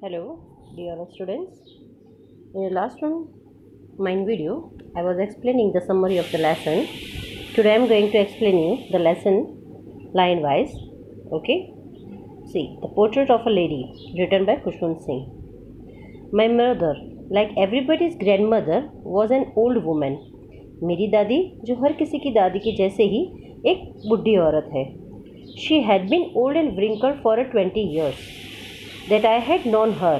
Hello, dear students. In the last mind video, I was explaining the summary of the lesson. Today I am going to explain you the lesson line wise. Okay. See, the portrait of a lady written by Khushwant Singh. My mother, like everybody's grandmother, was an old woman. मेरी दादी जो हर किसी की दादी के जैसे ही एक बुढ़ी औरत है. She had been old and wrinkled for 20 years that I had known her.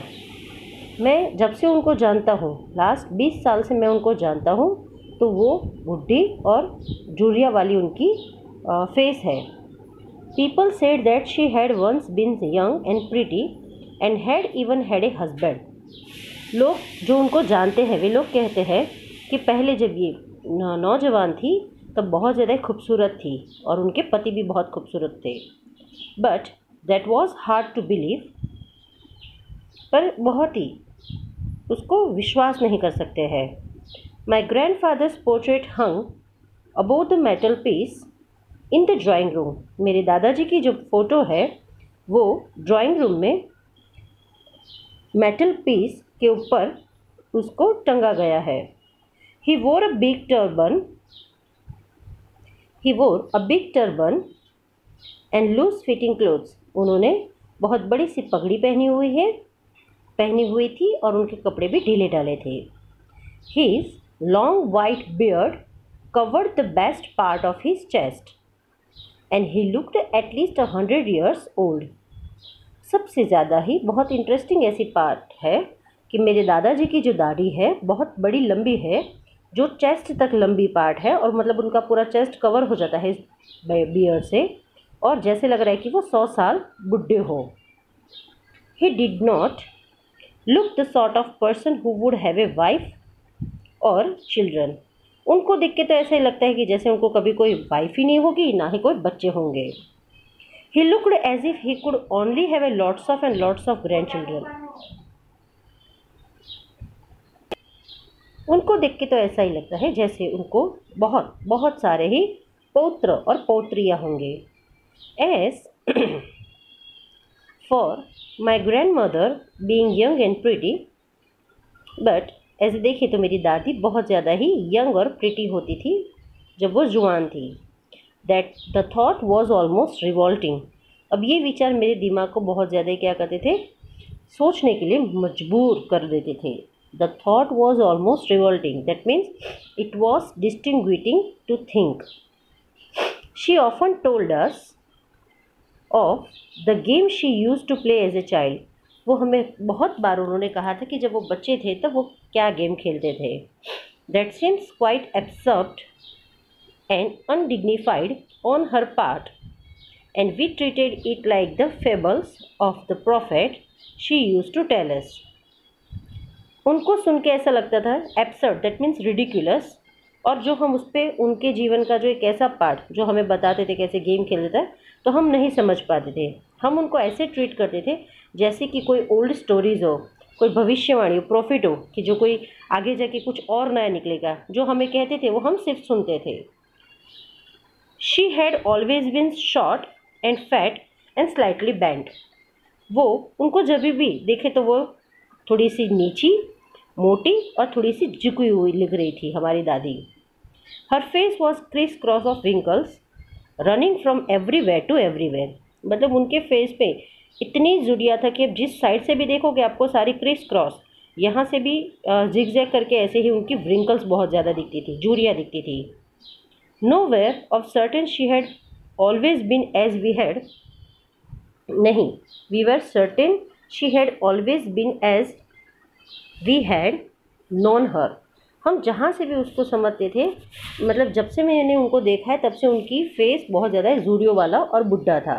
मैं जब से उनको जानता हूँ, लास्ट 20 साल से मैं उनको जानता हूँ, तो वो बुढ़ी और झुर्रियाँ वाली उनकी फेस है. People said that she had once been young and pretty and had even had a husband. लोग जो उनको जानते हैं वे लोग कहते हैं कि पहले जब ये नौजवान थी तब बहुत ज़्यादा खूबसूरत थी और उनके पति भी बहुत खूबसूरत थे. But that was hard to believe, पर बहुत ही उसको विश्वास नहीं कर सकते हैं. My grandfather's portrait hung above the metal piece in the drawing room. मेरे दादाजी की जो फ़ोटो है वो ड्राइंग रूम में मेटल पीस के ऊपर उसको टंगा गया है. He wore a big turban and loose fitting clothes. उन्होंने बहुत बड़ी सी पगड़ी पहनी हुई थी और उनके कपड़े भी ढीले ढाले थे. His long white beard covered the best part of his chest and he looked at least 100 years old. सबसे ज़्यादा ही बहुत इंटरेस्टिंग ऐसी पार्ट है कि मेरे दादाजी की जो दाढ़ी है बहुत बड़ी लंबी है, जो चेस्ट तक लंबी पार्ट है, और मतलब उनका पूरा चेस्ट कवर हो जाता है इस बियर्ड से, और जैसे लग रहा है कि वो 100 साल बुढ़े हो. He did not look the sort of person who would have a wife or children. उनको देख के तो ऐसा ही लगता है कि जैसे उनको कभी कोई वाइफ ही नहीं होगी, ना ही कोई बच्चे होंगे. He looked as if he could only have a lots of grandchildren. उनको देख के तो ऐसा ही लगता है जैसे उनको बहुत बहुत सारे ही पौत्र और पौत्रियाँ होंगे. As for my grandmother being young and pretty, but ऐसे देखिए तो मेरी दादी बहुत ज़्यादा ही यंग और प्रिटी होती थी जब वो जुआन थी. That the thought was almost revolting. अब ये विचार मेरे दिमाग को बहुत ज़्यादा क्या करते थे, सोचने के लिए मजबूर कर देते थे. The thought was almost revolting. That means it was distinguishing to think. She often told us of the game she used to play as a child. वो हमें बहुत बार उन्होंने कहा था कि जब वो बच्चे थे तब वो क्या गेम खेलते थे. That seems quite absurd and undignified on her part, and we treated it like the fables of the prophet she used to tell us. उनको सुन के ऐसा लगता था एब्सर्ड, दैट मीन्स रिडिकुलस, और जो हम उस पर उनके जीवन का जो एक ऐसा पार्ट जो हमें बताते थे कैसे गेम खेलते थे, तो हम नहीं समझ पाते थे. हम उनको ऐसे ट्रीट करते थे जैसे कि कोई ओल्ड स्टोरीज़ हो, कोई भविष्यवाणी हो, प्रॉफिट हो, कि जो कोई आगे जाके कुछ और नया निकलेगा. जो हमें कहते थे वो हम सिर्फ सुनते थे. She had always been short and fat and slightly bent. वो उनको जब भी देखे तो वो थोड़ी सी नीची, मोटी और थोड़ी सी झुकी हुई लग रही थी हमारी दादी. Her face was criss cross of wrinkles running from everywhere to everywhere. मतलब उनके फेस पे इतनी जुड़िया था कि अब जिस साइड से भी देखोगे आपको सारी क्रिस क्रॉस, यहाँ से भी जिगजैग करके ऐसे ही उनकी रिंकल्स बहुत ज़्यादा दिखती थी, जुड़िया दिखती थी. No where of certain she had always been as we had. नहीं, we were certain she had always been as we had known her. हम जहाँ से भी उसको समझते थे, मतलब जब से मैंने उनको देखा है तब से उनकी फेस बहुत ज़्यादा झुर्रियों वाला और बुढ़ा था.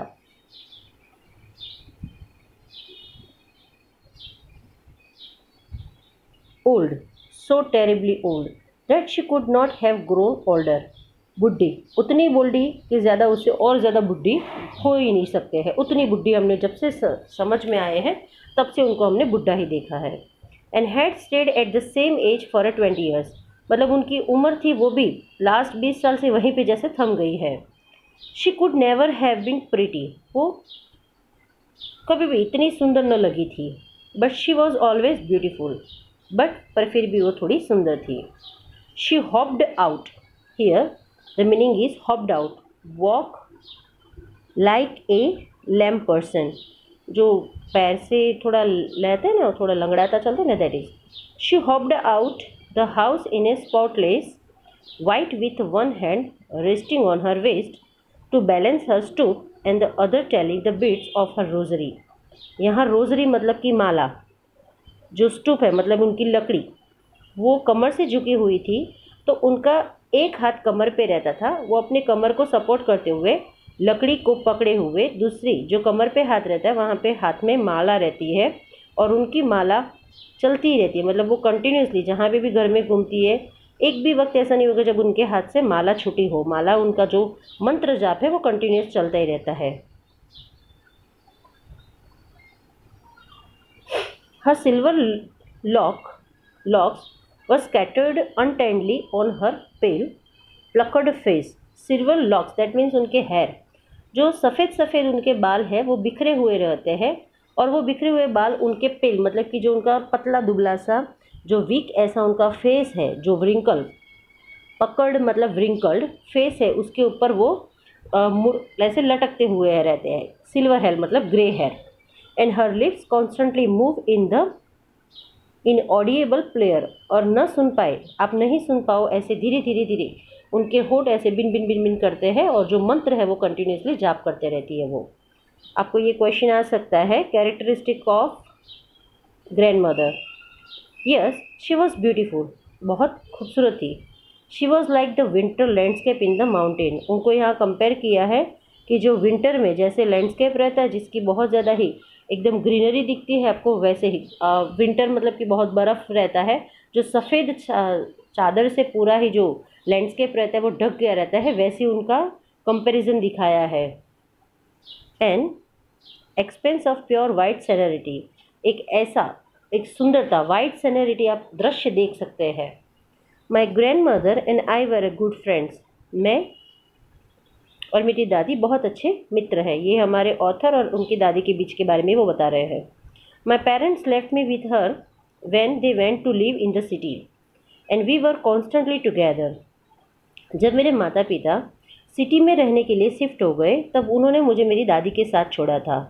Old, so terribly old that she could not have grown older. बुढ़ी, उतनी बुढ़ी कि ज़्यादा उससे और ज़्यादा बुढ़ी हो ही नहीं सकते हैं. उतनी बुढ़ी हमने जब से समझ में आए हैं तब से उनको हमने बुढ़ा ही देखा है. And had stayed at the same age for 20 years. मतलब उनकी उम्र थी वो भी लास्ट 20 साल से वहीं पे जैसे थम गई है. She could never have been pretty. वो कभी भी इतनी सुंदर न लगी थी. But she was always beautiful, but पर फिर भी वो थोड़ी सुंदर थी। She hopped out, here the meaning is hopped out, walk like a lame person, जो पैर से थोड़ा लेते हैं ना, थोड़ा लंगड़ाता चलता है ना, that is. She hopped out the house in A spotless white with one hand resting on her waist to balance her stoop and the other telling the beads of her rosary। यहाँ rosary मतलब कि माला, जो stoop है मतलब उनकी लकड़ी, वो कमर से झुकी हुई थी, तो उनका एक हाथ कमर पे रहता था, वो अपने कमर को सपोर्ट करते हुए लकड़ी को पकड़े हुए, दूसरी जो कमर पे हाथ रहता है वहाँ पे हाथ में माला रहती है, और उनकी माला चलती ही रहती है, मतलब वो कंटिन्यूसली जहाँ पे भी घर में घूमती है। एक भी वक्त ऐसा नहीं होगा जब उनके हाथ से माला छूटी हो, माला उनका जो मंत्र जाप है वो कंटिन्यूस चलता ही रहता है। Her silver locks were scattered untidily on her pale plucked face। Silver locks that means उनके हेयर, जो सफ़ेद सफ़ेद उनके बाल है वो बिखरे हुए रहते हैं, और वो बिखरे हुए बाल उनके पेल मतलब कि जो उनका पतला दुबला सा जो वीक ऐसा उनका फेस है, जो व्रिंकल पकड़ मतलब व्रिंकल्ड फेस है, उसके ऊपर वो ऐसे लटकते हुए रहते हैं। सिल्वर हेयर मतलब grey hair. And her lips constantly move in the inaudible prayer, और न सुन पाए, आप नहीं सुन पाओ ऐसे धीरे धीरे धीरे उनके होठ ऐसे बिन बिन बिन बिन करते हैं, और जो मंत्र है वो कंटिन्यूसली जाप करते रहती है वो। आपको ये क्वेश्चन आ सकता है, characteristic of grand mother. Yes, she was beautiful, बहुत खूबसूरत थी। She was like the winter landscape in the mountain, उनको यहाँ कंपेयर किया है कि जो विंटर में जैसे लैंडस्केप रहता है जिसकी बहुत ज़्यादा ही एकदम ग्रीनरी दिखती है आपको, वैसे ही विंटर मतलब कि बहुत बर्फ़ रहता है, जो सफ़ेद चादर से पूरा ही जो लैंडस्केप रहता है वो ढक गया रहता है, वैसे उनका कंपैरिजन दिखाया है। And expanse of pure white serenity, एक सुंदरता वाइट सेनरिटी आप दृश्य देख सकते हैं। My grandmother and I were a good friends, मैं और मेरी दादी बहुत अच्छे मित्र हैं। ये हमारे ऑथर और उनकी दादी के बीच के बारे में वो बता रहे हैं। My parents left me with her when they went to live in the city and we were constantly together. जब मेरे माता पिता सिटी में रहने के लिए शिफ्ट हो गए तब उन्होंने मुझे मेरी दादी के साथ छोड़ा था।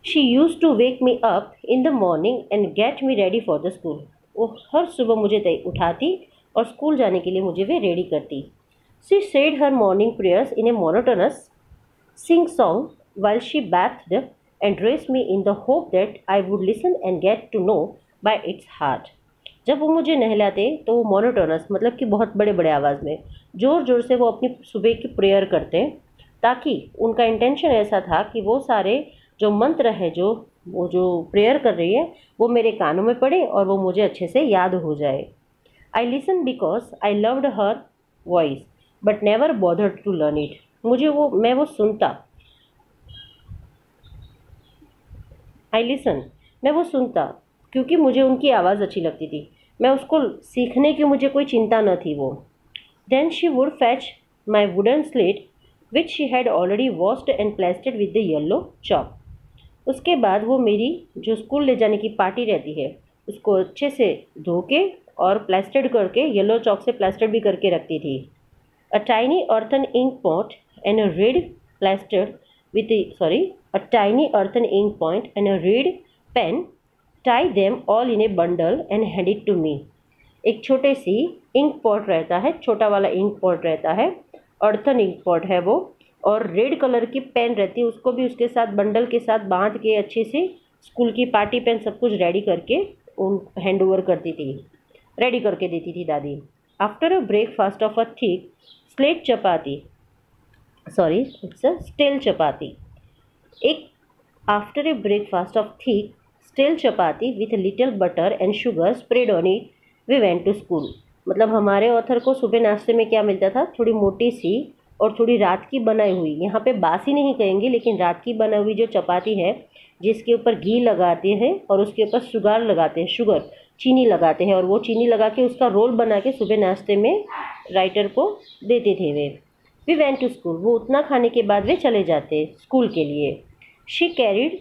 She used to wake me up in the morning and get me ready for the school, वो हर सुबह मुझे उठाती और स्कूल जाने के लिए मुझे वे रेडी करती। She said her morning prayers in a monotonous sing-song while she bathed and dressed me in the hope that I would listen and get to know by its heart। जब वो मुझे नहलाते तो वो मोनोटोनस मतलब कि बहुत बड़े बड़े आवाज़ में ज़ोर ज़ोर से वो अपनी सुबह की प्रेयर करते, ताकि उनका इंटेंशन ऐसा था कि वो सारे जो मंत्र है वो जो प्रेयर कर रही है वो मेरे कानों में पड़े और वो मुझे अच्छे से याद हो जाए। I listen because I loved her voice but never bothered to learn it, मैं वो सुनता, आई लिसन, मैं वो सुनता क्योंकि मुझे उनकी आवाज़ अच्छी लगती थी, मैं उसको सीखने की मुझे कोई चिंता न थी वो। Then she would fetch my wooden slate which she had already washed and plastered with the yellow chalk. उसके बाद वो मेरी जो स्कूल ले जाने की पार्टी रहती है उसको अच्छे से धो के और प्लास्टेड करके येलो चॉक से प्लास्टेड भी करके रखती थी। A tiny earthen ink pot and a red pen, tie them all in a bundle and hand it to me। एक छोटे सी इंक पॉट रहता है, छोटा वाला इंक पॉट रहता है, अर्थन इंक पॉट है वो, और रेड कलर की पेन रहती है, उसको भी उसके साथ बंडल के साथ बांध के अच्छे से स्कूल की पार्टी पेन सब कुछ रेडी करके उन हैंड ओवर करती थी, रेडी करके देती थी दादी। After a breakfast of a thick slate chapati, it's a stale chapati, after a breakfast of thick stale chapati with little butter and sugar spread on it we went to school. मतलब हमारे author को सुबह नाश्ते में क्या मिलता था, थोड़ी मोटी सी और थोड़ी रात की बनाई हुई, यहाँ पे बासी नहीं कहेंगे लेकिन रात की बनाई हुई जो चपाती है जिसके ऊपर घी लगाते हैं और उसके ऊपर शुगर लगाते हैं, चीनी लगाते हैं, और वो चीनी लगा के उसका रोल बना के सुबह नाश्ते में राइटर को देते थे वे। वी वेंट टू स्कूल, वो उतना खाने के बाद वे चले जाते स्कूल के लिए। She carried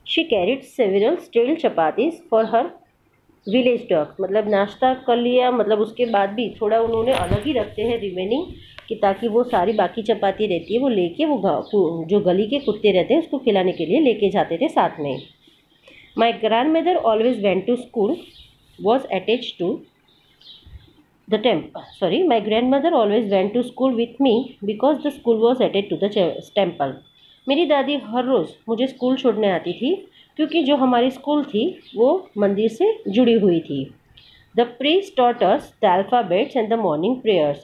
she carried several steel chapatis for her village dog, मतलब नाश्ता कर लिया, मतलब उसके बाद भी थोड़ा उन्होंने अलग ही रखते हैं रिमेनिंग, कि ताकि वो सारी बाकी चपाती रहती है वो लेके वो जो गली के कुत्ते रहते हैं उसको खिलाने के लिए लेके जाते थे साथ में। My grandmother always went to school was attached to the my grandmother always went to school with me because the school was attached to the temple. मेरी दादी हर रोज़ मुझे स्कूल छोड़ने आती थी क्योंकि जो हमारी स्कूल थी वो मंदिर से जुड़ी हुई थी। The priest taught us the alphabets and the morning prayers,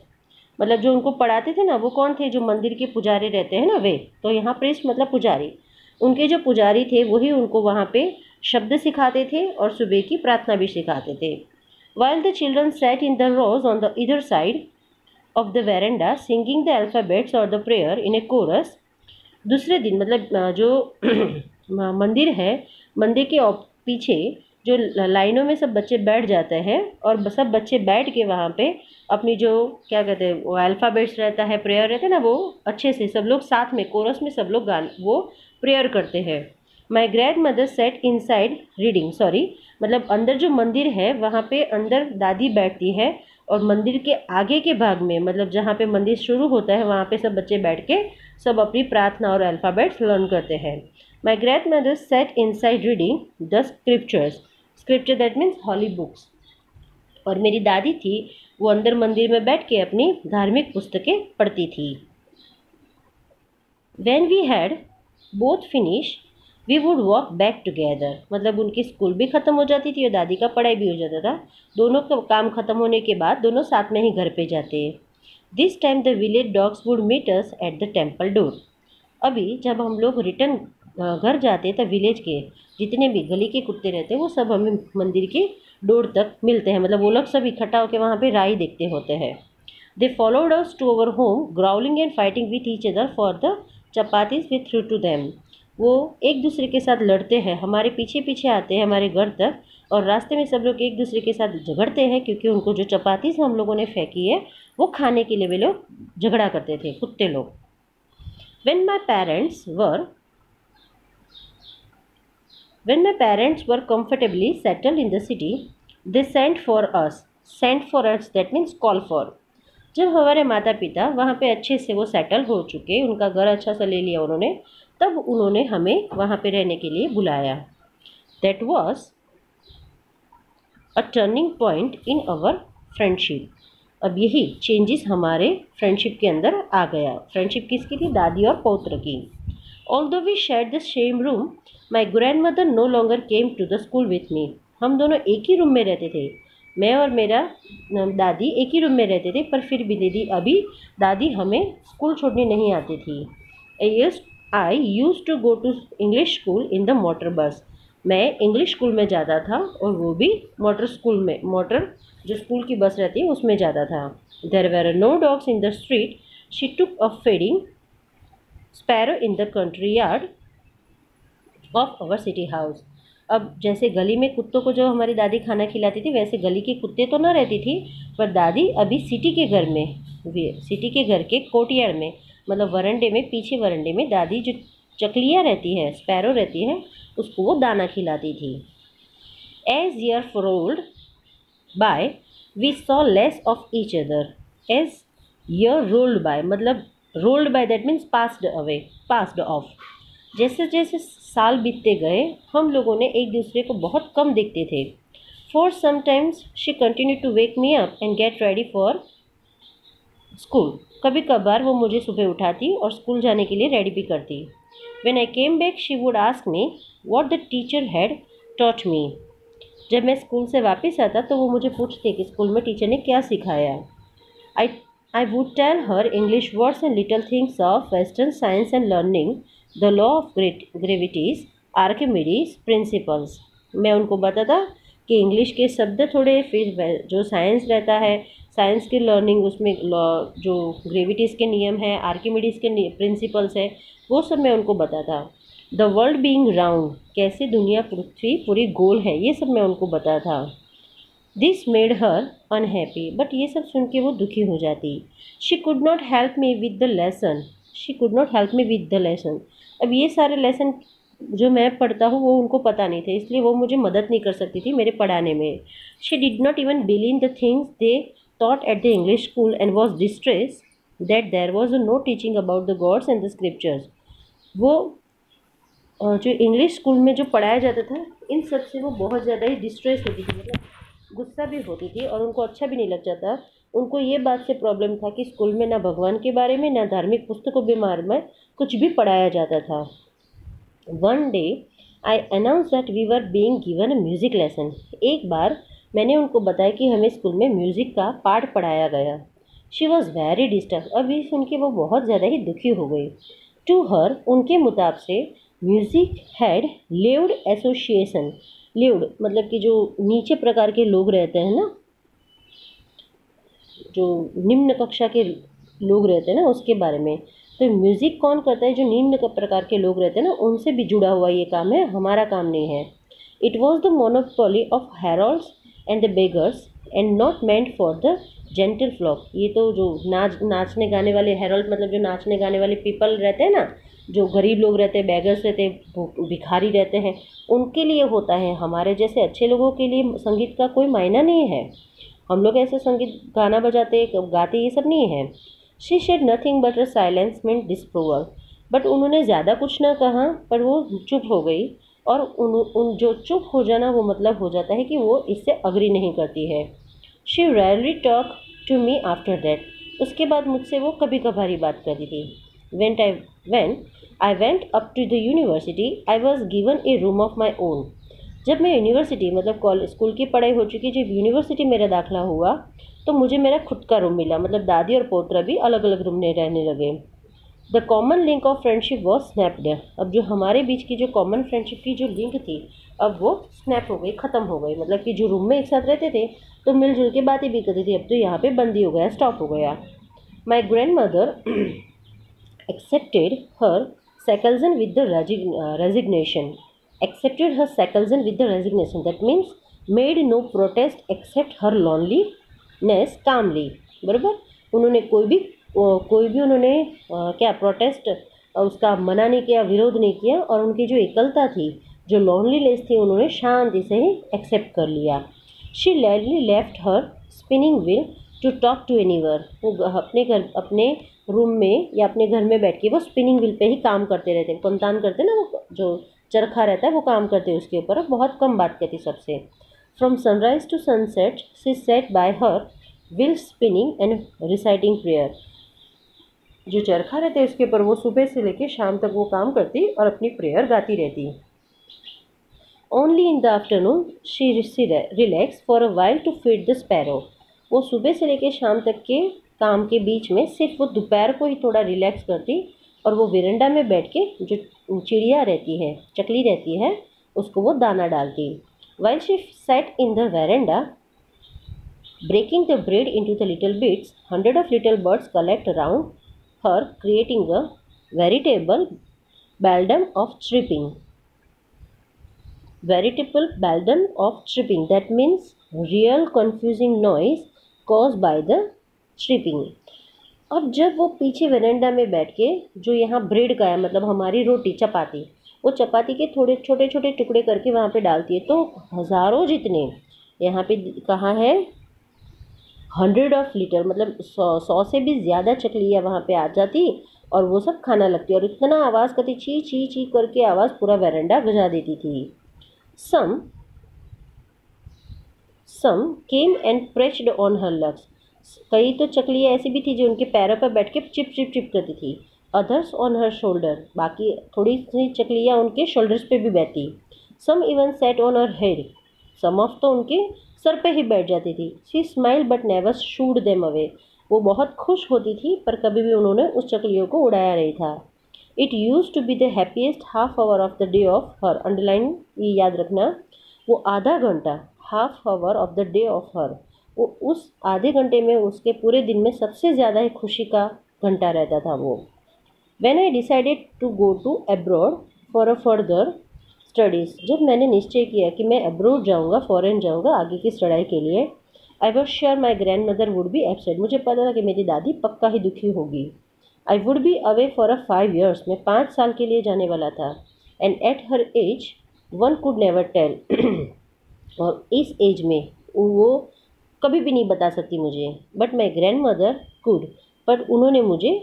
मतलब जो उनको पढ़ाते थे ना वो कौन थे, जो मंदिर के पुजारी रहते हैं ना वे, तो यहाँ priest मतलब पुजारी, उनके जो पुजारी थे वही उनको वहाँ पे शब्द सिखाते थे और सुबह की प्रार्थना भी सिखाते थे। While the children sat in the rows on the either side of the veranda singing the alphabets or the prayer in a chorus, दूसरे दिन मतलब जो मंदिर है, मंदिर के पीछे जो लाइनों में सब बच्चे बैठ जाते हैं और सब बच्चे बैठ के वहाँ पे अपनी जो क्या कहते हैं वो अल्फ़ाबेट्स रहता है, प्रेयर रहता है ना, वो अच्छे से सब लोग साथ में कोरस में सब लोग गान वो प्रेयर करते हैं। My grandmother sat inside reading, मतलब अंदर जो मंदिर है वहाँ पे अंदर दादी बैठती है और मंदिर के आगे के भाग में, मतलब जहाँ पे मंदिर शुरू होता है वहाँ पे सब बच्चे बैठ के सब अपनी प्रार्थना और अल्फ़ाबेट्स लर्न करते हैं। My grandmother sat inside reading the scripture that means holy books, और मेरी दादी थी वो अंदर मंदिर में बैठ के अपनी धार्मिक पुस्तकें पढ़ती थी। When we had both finished we would walk back together, मतलब उनकी स्कूल भी ख़त्म हो जाती थी और दादी का पढ़ाई भी हो जाता था, दोनों का काम ख़त्म होने के बाद दोनों साथ में ही घर पे जाते। This time the village dogs would meet us at the temple door, अभी जब हम लोग रिटर्न घर जाते तो विलेज के जितने भी गली के कुत्ते रहते वो सब हमें मंदिर के डोर तक मिलते हैं, मतलब वो लोग सब इकट्ठा होकर वहाँ पे राही देखते होते हैं। They followed us to our home growling and fighting with each other for the chapatis we threw to them, वो एक दूसरे के साथ लड़ते हैं, हमारे पीछे पीछे आते हैं हमारे घर तक और रास्ते में सब लोग एक दूसरे के साथ झगड़ते हैं क्योंकि उनको जो चपाती हम लोगों ने फेंकी है वो खाने के लिए वे लोग झगड़ा करते थे कुत्ते लोग। When my parents were comfortably settled in the city, they sent for us that means call for, जब हमारे माता पिता वहाँ पे अच्छे से वो सेटल हो चुके, उनका घर अच्छा सा ले लिया उन्होंने, तब उन्होंने हमें वहाँ पे रहने के लिए बुलाया। That was a turning point in our friendship, अब यही चेंजेस हमारे फ्रेंडशिप के अंदर आ गया। फ्रेंडशिप किसकी थी? दादी और पौत्र की। Although we shared the same room, my grandmother no longer came to the school with me, हम दोनों एक ही रूम में रहते थे, मैं और मेरा दादी एक ही रूम में रहते थे, पर फिर भी दादी हमें स्कूल छोड़ने नहीं आती थी। I used to go to English school in the motor bus, मैं इंग्लिश स्कूल में जाता था और वो भी मोटर जो स्कूल की बस रहती है उसमें जाता था। There were no dogs in the street, she took a feeding sparrow in the country yard of our city house, अब जैसे गली में कुत्तों को जो हमारी दादी खाना खिलाती थी वैसे गली के कुत्ते तो ना रहती थी, पर दादी अभी सिटी के घर के कोर्टयार्ड में, मतलब वरंडे में, पीछे वरंडे में दादी जो चकलियाँ रहती है, स्पैरो रहती है, उसको वो दाना खिलाती थी। As years rolled by we saw less of each other, as years rolled by मतलब rolled by that means passed off, जैसे जैसे साल बीतते गए हम लोगों ने एक दूसरे को बहुत कम देखते थे। For sometimes she continue to wake me up and get ready for school, कभी कभार वो मुझे सुबह उठाती और स्कूल जाने के लिए रेडी भी करती। When I came back she would ask me what the teacher had taught me, जब मैं स्कूल से वापस आता तो वो मुझे पूछते कि स्कूल में टीचर ने क्या सिखाया। I would tell her English words and little things of western science and learning the law of gravities, Archimedes principles, मैं उनको बताता कि इंग्लिश के शब्द थोड़े, फिर जो साइंस रहता है साइंस की लर्निंग, उसमें जो ग्रेविटीज़ के नियम है, आर्किमिडीज़ के प्रिंसिपल्स है, वो सब मैं उनको बताता। द वर्ल्ड बीइंग राउंड, कैसे दुनिया पृथ्वी पूरी गोल है, ये सब मैं उनको बताता। This made her unhappy, but ये सब सुन के वो दुखी हो जाती। She could not help me with the lesson, अब ये सारे लेसन जो मैं पढ़ता हूँ वो उनको पता नहीं थे, इसलिए वो मुझे मदद नहीं कर सकती थी मेरे पढ़ाने में। She did not even believe the things they taught at the English school and was distressed that there was no teaching about the gods and the scriptures. वो जो इंग्लिश स्कूल में जो पढ़ाया जाता था इन सब से वो बहुत ज़्यादा ही डिस्ट्रेस होती थी, मतलब गुस्सा भी होती थी और उनको अच्छा भी नहीं लग जाता। उनको ये बात से प्रॉब्लम था कि स्कूल में ना भगवान के बारे में ना धार्मिक पुस्तकों के बारे में कुछ भी पढ़ाया जाता था। One day I announce that we were being given a music lesson. एक बार मैंने उनको बताया कि हमें स्कूल में म्यूज़िक का पाठ पढ़ाया गया। She was very disturb. अभी सुन के वो बहुत ज़्यादा ही दुखी हो गई। टू हर, उनके मुताबिक से music had lived association. Lived मतलब कि जो नीचे प्रकार के लोग रहते हैं ना, जो निम्न कक्षा के लोग रहते हैं ना, उसके बारे में। तो म्यूज़िक कौन करता है? जो निम्न प्रकार के लोग रहते हैं ना, उनसे भी जुड़ा हुआ ये काम है, हमारा काम नहीं है। It was the monopoly of harlots and the beggars and not meant for the gentle flock. ये तो जो नाचने गाने वाले हेरोल्ड मतलब जो नाचने गाने वाले पीपल रहते हैं ना, जो गरीब लोग रहते हैं, बेगर्स रहते हैं, भिखारी रहते हैं, उनके लिए होता है। हमारे जैसे अच्छे लोगों के लिए संगीत का कोई मायना नहीं है। हम लोग ऐसे संगीत गाना बजाते गाते ये सब नहीं है। She shed nothing but a silence mean disapproval. But उन्होंने ज़्यादा कुछ ना कहा, पर वो चुप हो गई। और उन जो चुप हो जाना वो मतलब हो जाता है कि वो इससे अग्री नहीं करती है। She rarely talk to me after that. उसके बाद मुझसे वो कभी कभार ही बात करती थी। When I went up to the university I was given a room of my own. जब मैं यूनिवर्सिटी मतलब कॉलेज स्कूल की पढ़ाई हो चुकी, जब यूनिवर्सिटी मेरा दाखिला हुआ तो मुझे मेरा खुद का रूम मिला। मतलब दादी और पोतरा भी अलग अलग रूम में रहने लगे। The common link of friendship was snapped. अब जो हमारे बीच की जो कॉमन फ्रेंडशिप की जो लिंक थी अब वो स्नैप हो गई, ख़त्म हो गई। मतलब कि जो रूम में एक साथ रहते थे तो मिलजुल के बातें भी करती थी, अब तो यहाँ पे बंदी हो गया, स्टॉप हो गया। My grand mother accepted her seclusion with the resignation. Accepted her seclusion with the resignation. That means made no protest except her loneliness calmly. बराबर, उन्होंने कोई भी उन्होंने क्या प्रोटेस्ट उसका मना नहीं किया, विरोध नहीं किया, और उनकी जो एकलता थी, जो लॉनलीनेस थी, उन्होंने शांति से ही एक्सेप्ट कर लिया। She lately left her spinning wheel to talk to anyone. वो अपने रूम में या अपने घर में बैठ के वो स्पिनिंग व्हील पे ही काम करते रहते हैं। कुंतान करते ना, वो जो चरखा रहता है वो काम करते हैं उसके ऊपर। बहुत कम बात करती सबसे। From sunrise to sunset she sat by her wheel spinning and reciting prayer. जो चरखा रहता है उसके ऊपर वो सुबह से लेकर शाम तक वो काम करती और अपनी प्रेयर गाती रहती। Only in the afternoon she relax for a while to feed the sparrow. वो सुबह से लेकर शाम तक के काम के बीच में सिर्फ वो दोपहर को ही थोड़ा रिलैक्स करती और वो वेरेंडा में बैठ के जो चिड़िया रहती है, चकली रहती है, उसको वो दाना डालती। While she said in the veranda breaking the bread into the little bits, hundred of little birds collect around her, creating a veritable baldom of chirping. Veritable baldom of chirping. That means real confusing noise caused by the chirping. अब जब वो पीछे veranda में बैठ के जो यहाँ bread का है, मतलब हमारी रोटी चपाती, वो चपाती के थोड़े छोटे छोटे टुकड़े करके वहाँ पे डालती है, तो हज़ारों जितने यहाँ पे कहाँ है 100 ऑफ लीटर, मतलब 100 से भी ज़्यादा चकलियाँ वहाँ पे आ जाती और वो सब खाना लगती और इतना आवाज़ करती, ची ची ची करके आवाज़ पूरा वेरेंडा गजा देती थी। Some came and pressed on her legs. कई तो चकलियाँ ऐसी भी थी जो उनके पैरों पर बैठ के चिप चिप चिप करती थी। अदर्स ऑन हर शोल्डर, बाकी थोड़ी सी चकलियाँ उनके शोल्डर्स पे भी बैठती। Some even sat on her head, some of तो उनके सर पे ही बैठ जाती थी। She smile but never shooed them away. वो बहुत खुश होती थी पर कभी भी उन्होंने उस चकलियों को उड़ाया नहीं था। It use to be the happiest half hour of the day of her. Underline ये याद रखना, वो आधा घंटा, half hour of the day of her, वो उस आधे घंटे में उसके पूरे दिन में सबसे ज़्यादा ही खुशी का घंटा रहता था वो। When I decided to go to abroad for a further studies, जब मैंने निश्चय किया कि मैं अब्रोड जाऊँगा, फ़ॉरेन जाऊँगा आगे की पढ़ाई के लिए, I was sure my grand mother would be absent. मुझे पता था कि मेरी दादी पक्का ही दुखी होगी। I would be away for a 5 years, मैं 5 साल के लिए जाने वाला था। And at her age one could never tell और इस एज में वो कभी भी नहीं बता सकती मुझे, but my grand mother could, पर उन्होंने मुझे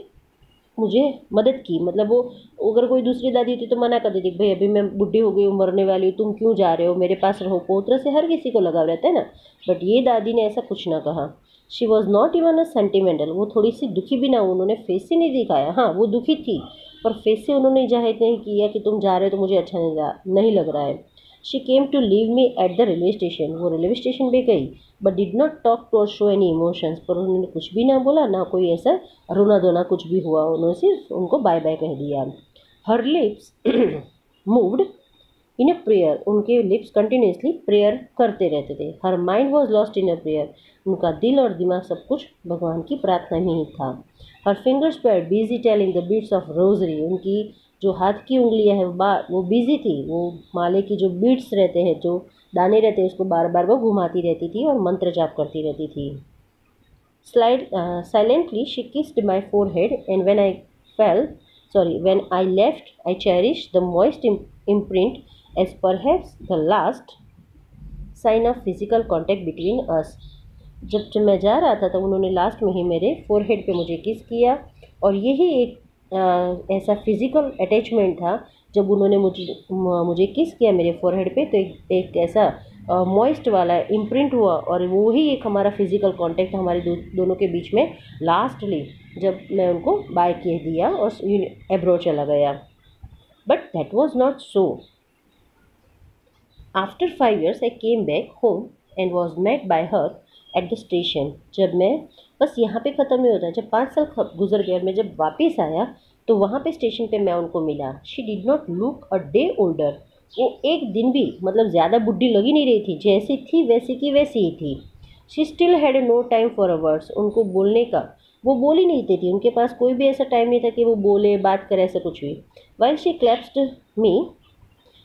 मुझे मदद की। मतलब वो अगर कोई दूसरी दादी होती तो मना कर देती, भाई अभी मैं बुढ़ी हो गई हूँ, मरने वाली हूँ, तुम क्यों जा रहे हो, मेरे पास रहो। पोत्र से हर किसी को लगाव रहता है ना, बट ये दादी ने ऐसा कुछ ना कहा। She was not even a sentimental, वो थोड़ी सी दुखी भी ना, उन्होंने फेस से नहीं दिखाया। हाँ वो दुखी थी, पर फेस से उन्होंने जाहिर नहीं किया कि तुम जा रहे हो तो मुझे अच्छा नहीं लग रहा है। She came to leave me at the railway station, वो रेलवे स्टेशन पे गई, but did not talk to or show any emotions, पर उन्होंने कुछ भी ना बोला, ना कोई ऐसा रोना धोना कुछ भी हुआ, उन्होंने सिर्फ उनको बाय बाय कह दिया। हर lips moved in a prayer, उनके लिप्स कंटिन्यूसली प्रेयर करते रहते थे। Her mind was lost in a prayer, उनका दिल और दिमाग सब कुछ भगवान की प्रार्थना में ही था। Her fingers were busy telling the beads of rosary, उनकी जो हाथ की उंगलियां हैं वो बिजी थी, वो माले की जो बीट्स रहते हैं, जो दाने रहते हैं, उसको बार बार वो घुमाती रहती थी और मंत्र जाप करती रहती थी। Silently she kissed my forehead, and when I left, I cherished the moist imprint as perhaps the last sign of physical contact between us. जब मैं जा रहा था तो उन्होंने लास्ट में ही मेरे फोरहेड पे मुझे किस किया, और यही एक ऐसा फिज़िकल अटैचमेंट था। जब उन्होंने मुझे किस किया मेरे फोरहेड पे, तो एक ऐसा मॉइस्ट वाला इम्प्रिंट हुआ, और वो ही एक हमारा फिज़िकल कांटेक्ट हमारे दोनों के बीच में लास्टली, जब मैं उनको बाय कह दिया और एब्रॉड चला गया। But that was not so. After 5 years I came back home and was met by her at the station. जब मैं बस यहाँ पे ख़त्म नहीं होता, जब 5 साल गुजर गए और मैं जब वापस आया तो वहाँ पे स्टेशन पे मैं उनको मिला। She did not look a day older, वो एक दिन भी मतलब ज़्यादा बुढ़ी लगी नहीं रही थी, जैसी थी वैसी की वैसी ही थी। She still had no time for a words, उनको बोलने का वो बोल ही नहीं थी, उनके पास कोई भी ऐसा टाइम नहीं था कि वो बोले बात करे, ऐसा कुछ भी। While she clasped me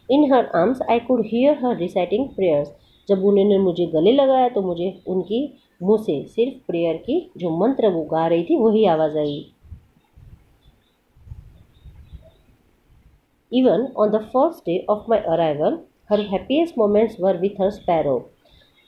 in her arms I could hear her reciting prayers, जब उन्होंने मुझे गले लगाया तो मुझे उनकी मुँह से सिर्फ प्रेयर की जो मंत्र वो गा रही थी वही आवाज़ आई। Even on the first day of my arrival, her happiest moments were with her sparrow.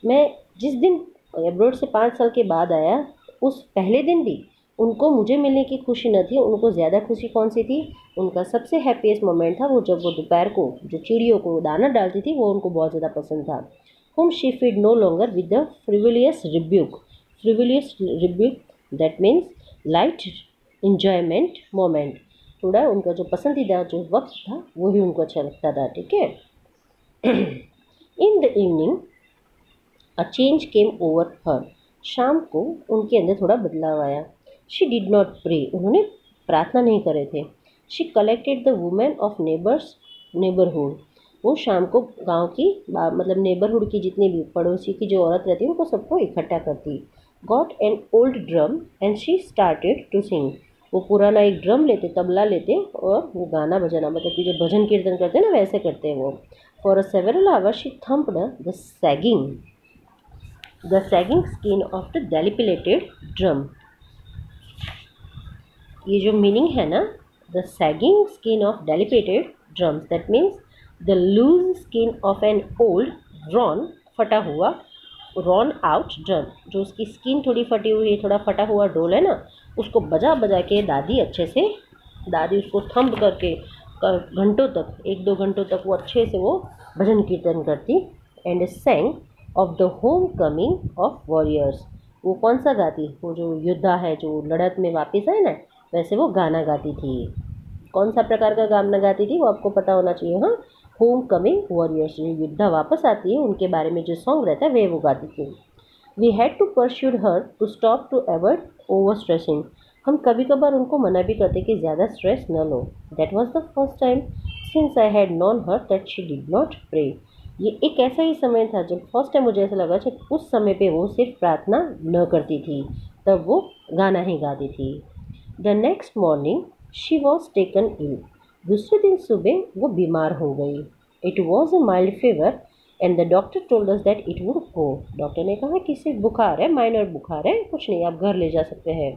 मैं जिस दिन एब्रोड से 5 साल के बाद आया, उस पहले दिन भी उनको मुझे मिलने की खुशी न थी, उनको ज़्यादा खुशी कौन सी थी, उनका सबसे हैप्पीएस्ट मोमेंट था वो जब वो दोपहर को जो चिड़ियों को दाना डालती थी, वो उनको बहुत ज़्यादा पसंद था। Whom she fed no longer with the frivolous rebuke. Frivolous rebuke, that means light enjoyment moment. थोड़ा उनका जो पसंदीदा जो वक्त था वही उनको अच्छा लगता था, ठीक है। इन the evening a change came over हर, शाम को उनके अंदर थोड़ा बदलाव आया। शी डिड नॉट प्रे, उन्होंने प्रार्थना नहीं करे थे। She collected the women of neighbourhood, वो शाम को गांव की मतलब नेबरहुड की जितनी भी पड़ोसी की जो औरत रहती है उनको सबको इकट्ठा करती। Got an old drum and she started to sing, वो पुराना एक ड्रम लेते, तबला लेते और वो गाना बजाना, मतलब कि जो भजन कीर्तन करते हैं ना वैसे करते हैं वो। For a several hours she thumped the sagging skin of the dilapidated drum. ये जो मीनिंग है ना, the sagging skin of dilapidated drums, that means the loose skin of an old drum, फटा हुआ रॉन आउट ड्रम, जो उसकी skin थोड़ी फटी हुई, थोड़ा फटा हुआ डोल है ना, उसको बजा बजा के दादी अच्छे से, दादी उसको थंब करके घंटों तक, 1-2 घंटों तक वो अच्छे से वो भजन कीर्तन करती। And saying of the home coming of warriors, वो कौन सा गाती, वो जो योद्धा है जो लड़त में वापस आए ना, वैसे वो गाना गाती थी। कौन सा प्रकार का गाना गाती थी वो आपको पता होना चाहिए। हाँ, होम कमिंग वॉरियर्स, जो योद्धा वापस आती है उनके बारे में जो सॉन्ग रहता है वे वो गाती थी। We had to persuaded her to stop to avoid over stressing, हम कभी कभार उनको मना भी करते कि ज़्यादा स्ट्रेस न लो। That was the first time since I had known her that she did not pray, ये एक ऐसा ही समय था जब फर्स्ट टाइम मुझे ऐसा लगा कि उस समय पे वो सिर्फ प्रार्थना न करती थी, तब वो गाना ही गाती थी। The next morning she was taken ill, दूसरे दिन सुबह वो बीमार हो गई। It was a mild fever and the doctor told us that it would go, doctor ने कहा कि सिर्फ बुखार है, माइनर बुखार है, कुछ नहीं, आप घर ले जा सकते हैं।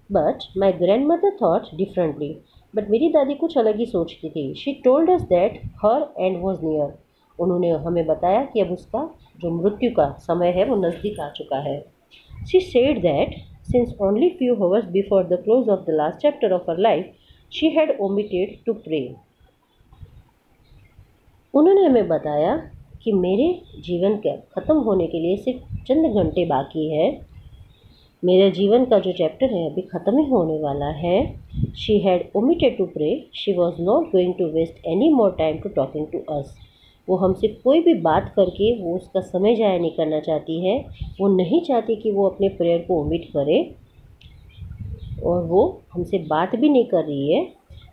But my grand mother thought differently, but मेरी दादी कुछ अलग ही सोचती थी। She told us that her and was near. उन्होंने हमें बताया कि अब उसका जो मृत्यु का समय है वो नज़दीक आ चुका है। She said that since only few hours before the close of the last chapter of her life she had omitted to pray. उन्होंने हमें बताया कि मेरे जीवन के ख़त्म होने के लिए सिर्फ चंद घंटे बाकी है, मेरा जीवन का जो चैप्टर है अभी ख़त्म ही होने वाला है। She had omitted to pray, she was not going to waste any more time to talking to us. वो हमसे कोई भी बात करके वो उसका समय ज़ाया नहीं करना चाहती है। वो नहीं चाहती कि वो अपने प्रेयर को ओमिट करे, और वो हमसे बात भी नहीं कर रही है।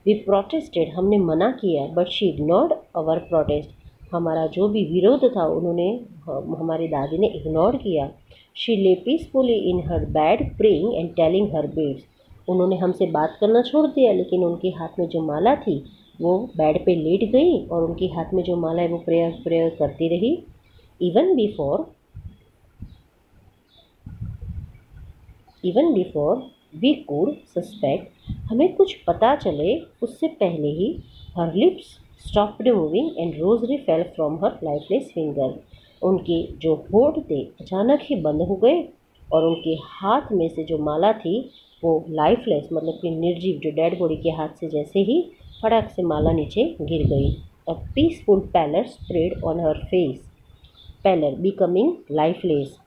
वी प्रोटेस्टेड, हमने मना किया, but she ignored our protest. हमारा जो भी विरोध था उन्होंने हमारी दादी ने इग्नोर किया। शी ले peacefully in her bed praying and telling her beads. उन्होंने हमसे बात करना छोड़ दिया, लेकिन उनके हाथ में जो माला थी वो बेड पे लेट गई और उनके हाथ में जो माला है वो प्रेयर करती रही। Even before we could suspect, हमें कुछ पता चले उससे पहले ही her lips stopped moving and rosary fell from her lifeless finger. उनके जो होठ थे अचानक ही बंद हो गए और उनके हाथ में से जो माला थी वो लाइफलेस मतलब कि निर्जीव जो डेड बॉडी के हाथ से जैसे ही फटाक से माला नीचे गिर गई। A peaceful pallor spread on her face, pallor becoming lifeless.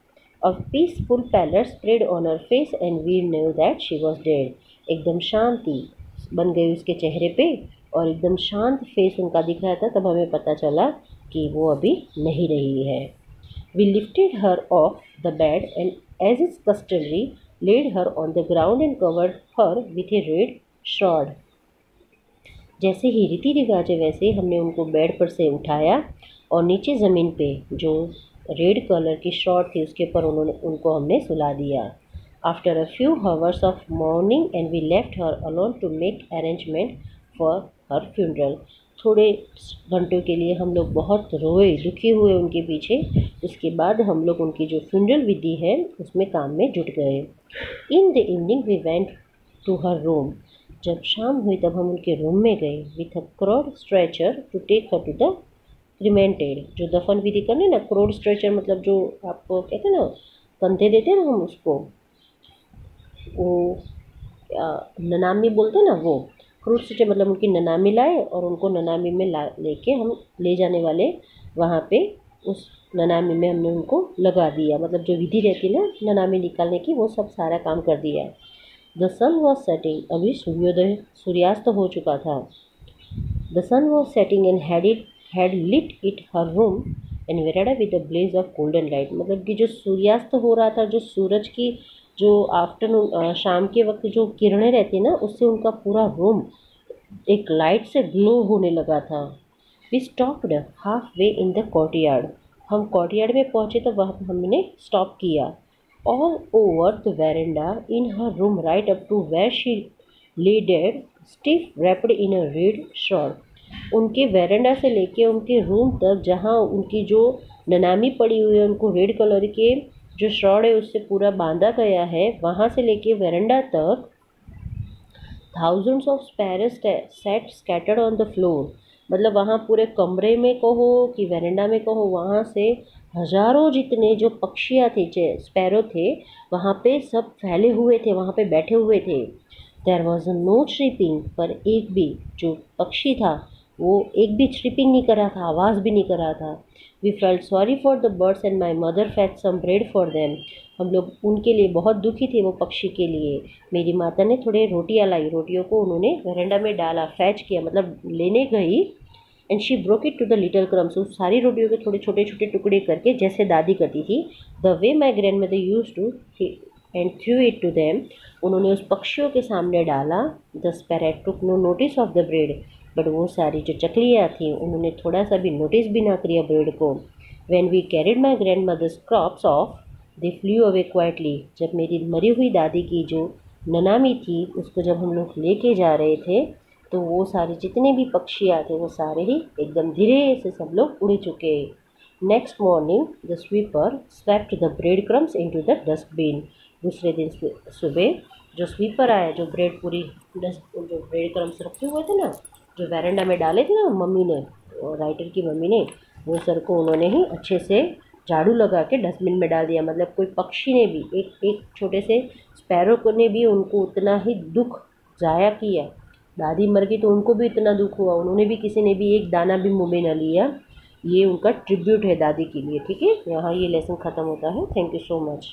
A peaceful pallor spread on her face and we knew that she was dead. एकदम शांति बन गई उसके चेहरे पे और एकदम शांत फेस उनका दिख रहा था। तब हमें पता चला कि वो अभी नहीं रही है। We lifted her off the bed and as is customary laid her on the ground and covered her with a red shroud. जैसे ही रीति रिवाज है वैसे हमने उनको बेड पर से उठाया और नीचे ज़मीन पे जो रेड कलर की शॉर्ट थी उसके ऊपर उनको हमने सुला दिया। After a few hours of morning and we left her alone to make arrangement for her funeral. थोड़े घंटों के लिए हम लोग बहुत रोए दुखी हुए उनके पीछे। उसके बाद हम लोग उनकी जो फ्यूनरल विधि है उसमें काम में जुट गए। In the evening we went to her room. जब शाम हुई तब हम उनके रूम में गए with a crude stretcher to take her to the cremated. जो दफन विधि करने ना, क्रोड स्ट्रेचर मतलब जो आपको कहते हैं ना कंधे देते हैं ना हम उसको, वो ननामी बोलते हैं ना, वो क्रोड स्ट्रेचर मतलब उनकी ननामी लाए और उनको ननामी में लेके हम ले जाने वाले वहाँ पे उस ननामी में हमने उनको लगा दिया। मतलब जो विधि रहती है ना ननामी निकालने की वो सब सारा काम कर दिया। द सन वॉज सेटिंग, अभी सूर्योदय सूर्यास्त हो चुका था। The sun was setting and had lit it her room and veranda with a blaze of golden light। मतलब कि जो सूर्यास्त हो रहा था, जो सूरज की जो आफ्टरनून शाम के वक्त जो किरणें रहती ना उससे उनका पूरा रूम एक लाइट से ग्लो होने लगा था। We stopped half way in the courtyard. हम कोर्टयार्ड में पहुँचे तो वहाँ हमने स्टॉप किया। All over the verandah in her room right up to where she lay dead stiff wrapped in a red shawl. उनके वेरेंडा से लेके उनके रूम तक जहाँ उनकी जो ननामी पड़ी हुई है उनको रेड कलर के जो श्रॉड है उससे पूरा बांधा गया है, वहाँ से लेके वेरेंडा तक thousands of sparrows set scattered on the floor. मतलब वहाँ पूरे कमरे में कहो कि वेरेंडा में कहो, वहाँ से हज़ारों जितने जो पक्षियाँ थे स्पैरो थे वहाँ पे सब फैले हुए थे, वहाँ पे बैठे हुए थे। देयर वॉज नो चीपिंग, पर एक भी जो पक्षी था वो एक भी चीपिंग नहीं कर रहा था, आवाज़ भी नहीं कर रहा था। We felt sorry for the birds and my mother fetched some bread for them. हम लोग उनके लिए बहुत दुखी थे, वो पक्षी के लिए। मेरी माता ने थोड़े रोटियां लाई, रोटियों को उन्होंने वरांडा में डाला, फैच किया मतलब लेने गई। And she broke it to the little crumbs, उस सारी रोटियों के थोड़े छोटे छोटे टुकड़े करके जैसे दादी करती थी, the way my grandmother used to and threw it to them. उन्होंने उस पक्षियों के सामने डाला। The sparrows took no notice of the bread, but वो सारी जो चकलियाँ थी उन्होंने थोड़ा सा भी नोटिस भी ना किया ब्रेड को। When we carried my grandmother's corpse off they flew away quietly. जब मेरी मरी हुई दादी की जो ननामी थी उसको जब हम लोग लेके जा रहे थे तो वो सारे जितने भी पक्षियाँ थे वो सारे ही एकदम धीरे से सब लोग उड़ चुके। Next morning the sweeper swept the bread crumbs into the dustbin. दूसरे दिन सुबह जो स्वीपर आया, जो ब्रेड पूरी डस्ट, जो ब्रेड क्रम्स रखे हुए थे ना, जो वैरेंडा में डाले थे ना मम्मी ने, राइटर की मम्मी ने, वो सर को उन्होंने ही अच्छे से झाड़ू लगा के डस्टबिन में डाल दिया। मतलब कोई पक्षी ने भी, एक छोटे से स्पैरो को ने भी उनको उतना ही दुख ज़ाया किया। दादी मर गई तो उनको भी इतना दुख हुआ, उन्होंने भी, किसी ने भी एक दाना भी मुँह में न लिया। ये उनका ट्रिब्यूट है दादी के लिए। ठीक है, यहाँ ये लेसन ख़त्म होता है। Thank you so much.